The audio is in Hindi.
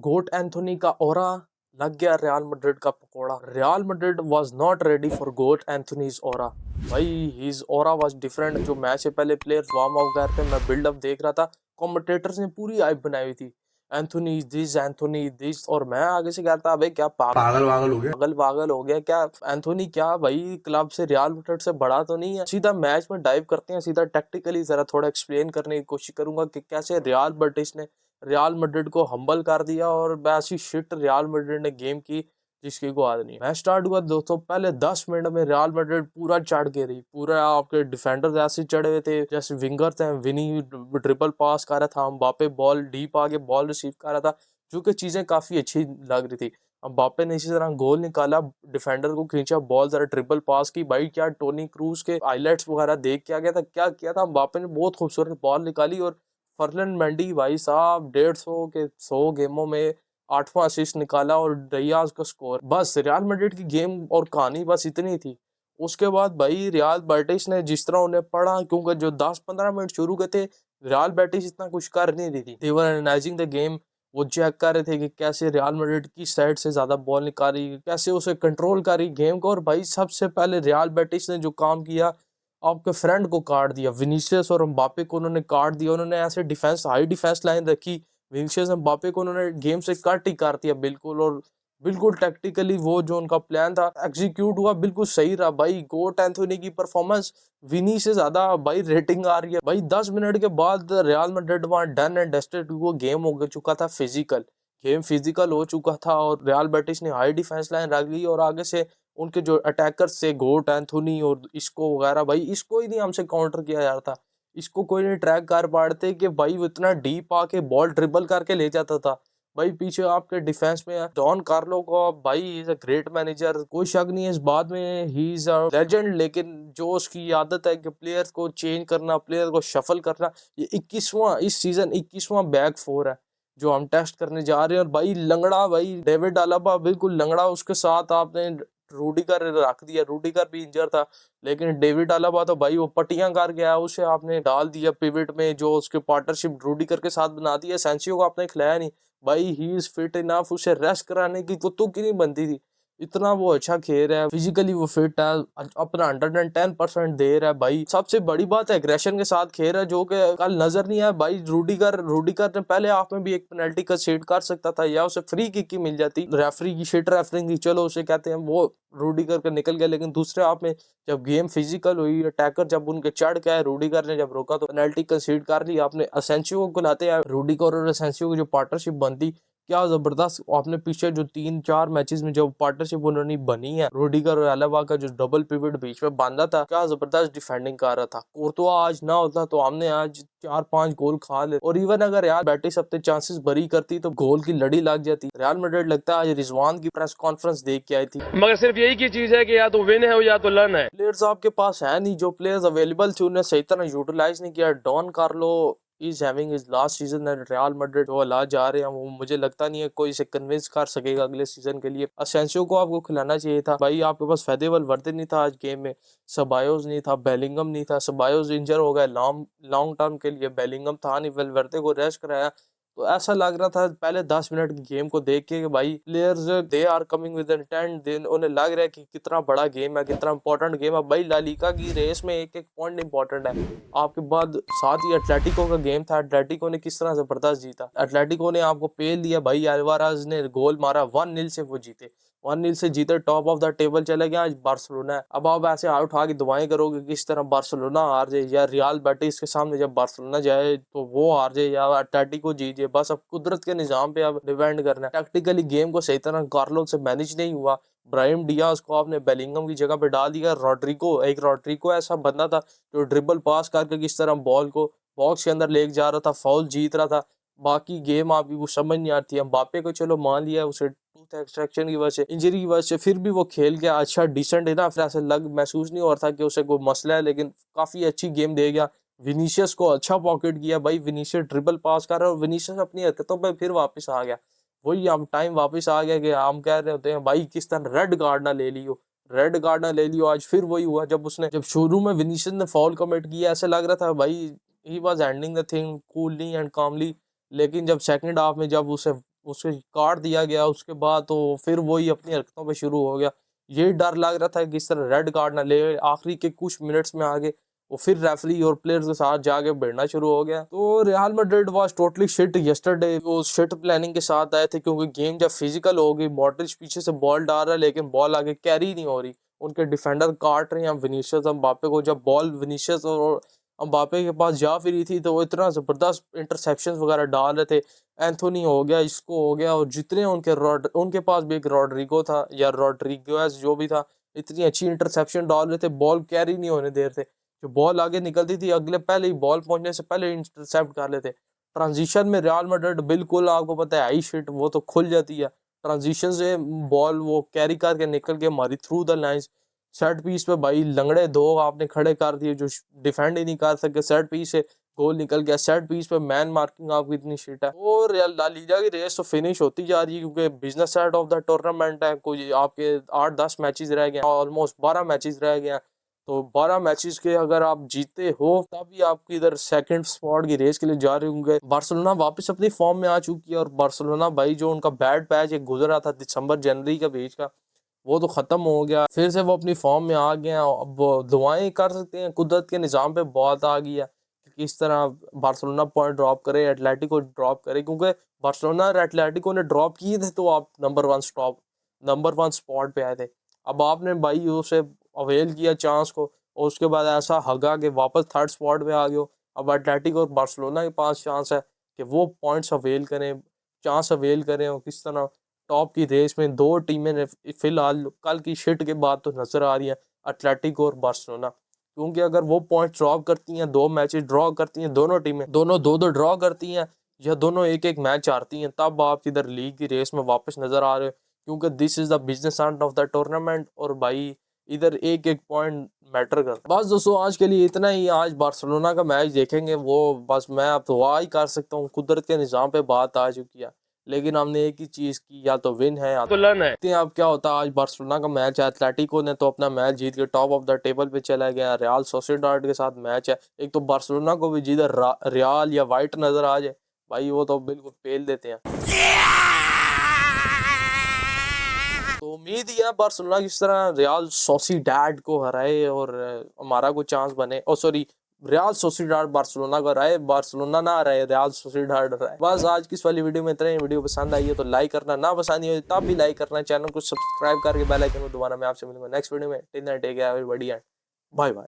गोट एंथोनी का ऑरा लग गया रियल मैड्रिड का पकोड़ा। Real Madrid was not ready for GOAT Anthony's aura. भाई हिज ऑरा वाज डिफरेंट। जो मैच से पहले प्लेयर्स वार्म अप कर रहे थे, मैं बिल्डअप देख रहा था, कमेंटेटर्स ने पूरी हाइप बनाई हुई थी, एंथोनी दिस, और मैं आगे से कहता अबे क्या पागल वागल हो गया। पागल हो गया क्या एंथोनी? क्या भाई क्लब से रियल मैड्रिड से बड़ा तो नहीं है? सीधा मैच में डाइव करते हैं, सीधा टैक्टिकली जरा थोड़ा एक्सप्लेन करने की कोशिश करूंगा कि कैसे रियल बेटिस ने रियल मैड्रिड को हम्बल कर दिया और ऐसी शिट रियल मैड्रिड ने गेम की जिसकी को याद नहीं। मैच स्टार्ट हुआ दोस्तों, पहले 10 मिनट में रियल मैड्रिड पूरा चढ़ के रही, पूरा आपके डिफेंडर ऐसे चढ़े हुए थे जैसे विंगर थे। विनी ट्रिपल पास कर रहा था, एम्बापे बॉल डीप आगे बॉल रिसीव कर रहा था, जो कि चीजें काफी अच्छी लग रही थी। एम्बापे ने इसी तरह गोल निकाला, डिफेंडर को खींचा, बॉल जरा ट्रिपल पास की। भाई क्या टोनी क्रूज के हाइलाइट्स वगैरह देख के आ गया था, क्या किया था एम्बापे ने, बहुत खूबसूरत बॉल निकाली। और फर्लन मेंडी भाई साहब 150 के 100 गेमों में 8वां असिस्ट निकाला और डियाज का स्कोर। बस रियल मैड्रिड की गेम और कहानी बस इतनी थी। उसके बाद भाई रियल बेटिस ने जिस तरह उन्हें पढ़ा, क्योंकि जो 10-15 मिनट शुरू के थे रियल बेटिस इतना कुछ कर नहीं रही थी। दे वर एनालाइजिंग द गेम। वो चेक कर रहे थे कि कैसे रियल मैड्रिड की साइड से ज्यादा बॉल निकाली, कैसे उसे कंट्रोल करी गेम को। और भाई सबसे पहले रियल बेटिस ने जो काम किया, आपके फ्रेंड को काट दिया, विनीसियस और एम्बापे को उन्होंने काट दिया। उन्होंने ऐसे डिफेंस हाई डिफेंस लाइन रखी, विनीसियस एम्बापे को उन्होंने गेम से कट ही कर दिया बिल्कुल। और बिल्कुल टैक्टिकली वो जो उनका प्लान था एग्जीक्यूट हुआ, बिल्कुल सही रहा। भाई गोट एंथोनी की परफॉर्मेंस विनी से ज्यादा भाई रेटिंग आ रही है। भाई 10 मिनट के बाद रियल मैड्रिड वहां डन एंड डस्टेड, वो गेम हो चुका था फिजिकल, गेम फिजिकल हो चुका था। और रियल बेटिस ने हाई डिफेंस लाइन रख ली और आगे से उनके जो अटैकर्स थे गोट एंथोनी और इसको वगैरह, भाई इसको ही नहीं हमसे काउंटर किया जा रहा था। इसको कोई नहीं ट्रैक कर पाते कि भाई वो इतना डीप आके बॉल ड्रिबल करके ले जाता था। भाई पीछे आपके डिफेंस में डॉन कार्लो को, भाई इज अ ग्रेट मैनेजर, कोई शक नहीं है इस बात में, ही इज अ लेजेंड। लेकिन जो उसकी आदत है कि प्लेयर को चेंज करना, प्लेयर को शफल करना, ये 21वां इस सीजन 21वां बैक फोर है जो हम टेस्ट करने जा रहे हैं। और भाई लंगड़ा, भाई डेविड अलाबा बिल्कुल लंगड़ा, उसके साथ आपने रूडिगर रख दिया, रूडिगर भी इंजर था, लेकिन डेविड अलाबा तो भाई वो पट्टियां कर गया, उसे आपने डाल दिया पिवट में, जो उसके पार्टनरशिप रूडिगर के साथ बना दी है। सेंसियो को आपने खिलाया नहीं। भाई ही इज फिट इनफ, उसे रेस्ट कराने की कुत्तों की नहीं बनती थी, इतना वो अच्छा खेल रहा है, फिजिकली वो फिट है, अपना 110% दे रहा है। भाई सबसे बड़ी बात है एग्रेशन के साथ खेल रहा है, जो कि कल नजर नहीं आया। भाई रूडिगर ने पहले हाफ में भी एक पेनल्टी का सेट कर सकता था, या उसे फ्री किक की मिल जाती, रेफरी की शिट रेफरिंग की, चलो उसे कहते हैं, वो रूडिगर का निकल गया। लेकिन दूसरे हाफ में जब गेम फिजिकल हुई, अटैकर जब उनके चढ़ के आए, रूडिगर ने जब रोका तो पेनल्टी कंसीड कर ली। आपने असेंसियो को लाते हैं, रूडिगर और असेंसियो की जो पार्टनरशिप बनती, क्या जबरदस्त। आपने पीछे जो 3-4 मैचेस में जो पार्टनरशिप उन्होंने बनी है, रोडिगर और अलावा का जो डबल पिवट बीच में बांधा था, क्या जबरदस्त डिफेंडिंग कर रहा था। कोर्तुआ आज ना होता तो हमने आज 4-5 गोल खा ले। और इवन अगर यार बेटिस अपने चांसेस बरी करती तो गोल की लड़ी लग जाती। रियल मैड्रिड लगता है आज रिजवान की प्रेस कॉन्फ्रेंस देख के आई थी, मगर सिर्फ यही की चीज है कि या तो विन है या तो लर्न है। प्लेयर्स आपके पास है नहीं, जो प्लेयर्स अवेलेबल थे उन्हें सही तरह यूटिलाइज नहीं किया। Don Carlo is having his last season at Real Madrid, जो ला जा रहे हैं वो मुझे लगता नहीं है कोई इसे कन्विंस कर सकेगा अगले सीजन के लिए। असेंसियो को आपको खिलाना चाहिए था भाई, आपके पास फेदेवल वर्दे नहीं था आज गेम में, सबायोज नहीं था, बेलिंगम नहीं था, सबायोज इंजर हो गया लॉन्ग लॉन्ग टर्म के लिए, बेलिंगम था नहीं, वेलवर्दे को रेस्ट कराया। तो ऐसा लग रहा था पहले 10 मिनट की गेम को देख के कि भाई players they are coming with intent, then उन्हें लग रहा है कि कितना बड़ा गेम है, कितना इंपॉर्टेंट गेम है। भाई ला लीगा की रेस में एक एक पॉइंट इंपॉर्टेंट है। आपके बाद साथ ही एटलेटिको का गेम था, एटलेटिको ने किस तरह जबरदस्त जीता, एटलेटिको ने आपको पेल दिया। भाई अल्वारेज ने गोल मारा, 1-0 से वो जीते, 1-0 से जीते, टॉप ऑफ द टेबल चले गया। आज बार्सिलोना है, अब आप ऐसे हाथ उठा के दुआएं करोगे किस तरह बार्सिलोना हार जाए, या रियल बेटिस के सामने जब बार्सिलोना जाए तो वो हार जाए, या एटलेटिको जीत जाए। बस अब कुदरत के निजाम पे अब डिपेंड करना है। टैक्टिकली गेम को सही तरह कार्लो से मैनेज नहीं हुआ। ब्राहिम डियाज को आपने बेलिंगम की जगह पे डाल दिया। रोड्रिगो ऐसा बंदा था जो ड्रिबल पास करके किस तरह बॉल को बॉक्स के अंदर लेके जा रहा था, फाउल जीत रहा था। बाकी गेम आपकी वो समझ नहीं आती है। एम्बापे को चलो मान लिया, उसे टूथ एक्सट्रैक्शन की वजह से, इंजरी की वजह से, फिर भी वो खेल गया अच्छा, डिसेंट है ना, फिर ऐसे लग महसूस नहीं हो रहा था कि उसे कोई मसला है, लेकिन काफी अच्छी गेम दे गया। विनीसियस को अच्छा पॉकेट किया, भाई विनीसियस ड्रिबल पास कर रहा है और विनीसियस अपनी हरकतों पर फिर वापस आ गया। वही अब टाइम वापस आ गया कि हम कह रहे होते हैं भाई किस तरह रेड कार्ड ना ले लियो, रेड कार्ड ना ले लियो। आज फिर वही हुआ, जब शुरू में विनीसियस ने फॉल कमिट किया, ऐसा लग रहा था भाई he was ending the thing coolly and calmly. लेकिन जब सेकंड हाफ में जब उसे उसे काट दिया गया, उसके बाद तो फिर वही अपनी हरकतों पे शुरू हो गया। ये डर लग रहा था कि इस तरह रेड कार्ड ना ले, आखिरी के कुछ मिनट्स में आगे वो फिर रेफरी और प्लेयर्स के साथ जाके भिड़ना शुरू हो गया। तो real Madrid was totally shit yesterday. वो शिट प्लानिंग के साथ आए थे क्योंकि गेम जब फिजिकल हो गई, मॉड्रिच पीछे से बॉल डाल रहा है लेकिन बॉल आगे कैरी नहीं हो रही, उनके डिफेंडर काट रहे हैं विनीशियस एम्बापे को। जब बॉल विनीशियस और एम्बापे के पास जा फिरी थी तो वो इतना ज़बरदस्त इंटरसेप्शंस वगैरह डाल रहे थे। एंथोनी हो गया, इसको हो गया, और जितने उनके पास भी एक रॉड्रिगो था या रॉड्रिगोस जो भी था, इतनी अच्छी इंटरसेप्शन डाल रहे थे, बॉल कैरी नहीं होने दे रहे थे। जो बॉल आगे निकलती थी अगले पहले ही बॉल पहुंचने से पहले इंटरसेप्ट कर लेते। ट्रांजिशन में रियल मैड्रिड बिल्कुल आपको पता है आई शिट, वो तो खुल जाती है ट्रांजिशन से। बॉल वो कैरी करके निकल के मारी through the lines. Set piece पे भाई लंगड़े दो आपने खड़े कर दिए जो डिफेंड ही नहीं कर सके, सेट पीस से गोल निकल गया। सेट पीस पे मैन मार्किंग आपकी इतनी शिट है। और ला लीगा की रेस तो फिनिश होती जा रही है क्योंकि business side of the tournament है, कोई आपके 8-10 मैचेस रह गए, ऑलमोस्ट 12 मैचेस रह गए हैं। तो 12 मैचेस के अगर आप जीते हो तभी आपकी इधर सेकंड स्पॉट की रेस के लिए जा रहे होंगे। बार्सिलोना वापस अपनी फॉर्म में आ चुकी है, और बार्सिलोना भाई जो उनका बैड पैच एक गुजरा था दिसंबर जनवरी का बीच का, वो तो ख़त्म हो गया। फिर से वो अपनी फॉर्म में आ गए हैं। अब वो दुआएं कर सकते हैं, कुदरत के निज़ाम पे बहुत आ गई है कि किस तरह बार्सिलोना पॉइंट ड्रॉप करे, एटलेटिको ड्रॉप करे, क्योंकि बार्सिलोना और एटलेटिको ने ड्रॉप किए थे तो आप नंबर वन स्पॉट पे आए थे। अब आपने भाई उसे अवेल किया चांस को, और उसके बाद ऐसा हगा कि वापस थर्ड स्पॉट पे आ गए हो। अब एटलेटिको और बार्सिलोना के पास चांस है कि वो पॉइंट्स अवेल करें, चांस अवेल करें, और किस तरह टॉप की रेस में दो टीमें ने फिलहाल कल की शिट के बाद तो नजर आ रही है, एटलेटिको और बार्सिलोना। क्योंकि अगर वो पॉइंट ड्रॉप करती हैं, दो मैचेस ड्रॉ करती हैं दोनों टीमें, दोनों दो दो ड्रॉ करती हैं, या दोनों एक एक मैच हारती हैं, तब आप इधर लीग की रेस में वापस नजर आ रहे हो। क्योंकि this is the business end of the tournament, और भाई इधर एक एक पॉइंट मैटर कर। बस दोस्तों आज के लिए इतना ही। आज बार्सिलोना का मैच देखेंगे, वो बस मैं अब दुआ ही कर सकता हूँ, कुदरत के निज़ाम पे बात आ चुकी है। लेकिन हमने एक ही चीज़ की, या तो विन है या तो लन है। देखते हैं अब क्या होता है। आज बार्सिलोना का मैच है, एटलेटिको ने तो अपना मैच जीत के टॉप ऑफ द टेबल पे चला गया। रियल सोसिएडाड के साथ मैच है। एक तो बार्सिलोना को भी जिधर रियल या वाइट नजर आ जाए भाई, वो तो बिल्कुल पेल देते हैं। तो उम्मीद ही है बार्सिलोना किस तरह रियल सोसिएडाड को हराए और हमारा कोई चांस बने। ओ सॉरी, रियल सोसिएडाड बार्सिलोना को हराए, बार्सिलोना ना हराए, रियल सोसिएडाड हराए। बस आज की इस वाली वीडियो में इतना ही। वीडियो पसंद आई है तो लाइक करना, ना पसंद आई हो तब भी लाइक करना, चैनल को सब्सक्राइब करके बेल आइकन को दबाना। मैं आपसे मिलूंगा नेक्स्ट वीडियो में। Take care everybody and bye bye.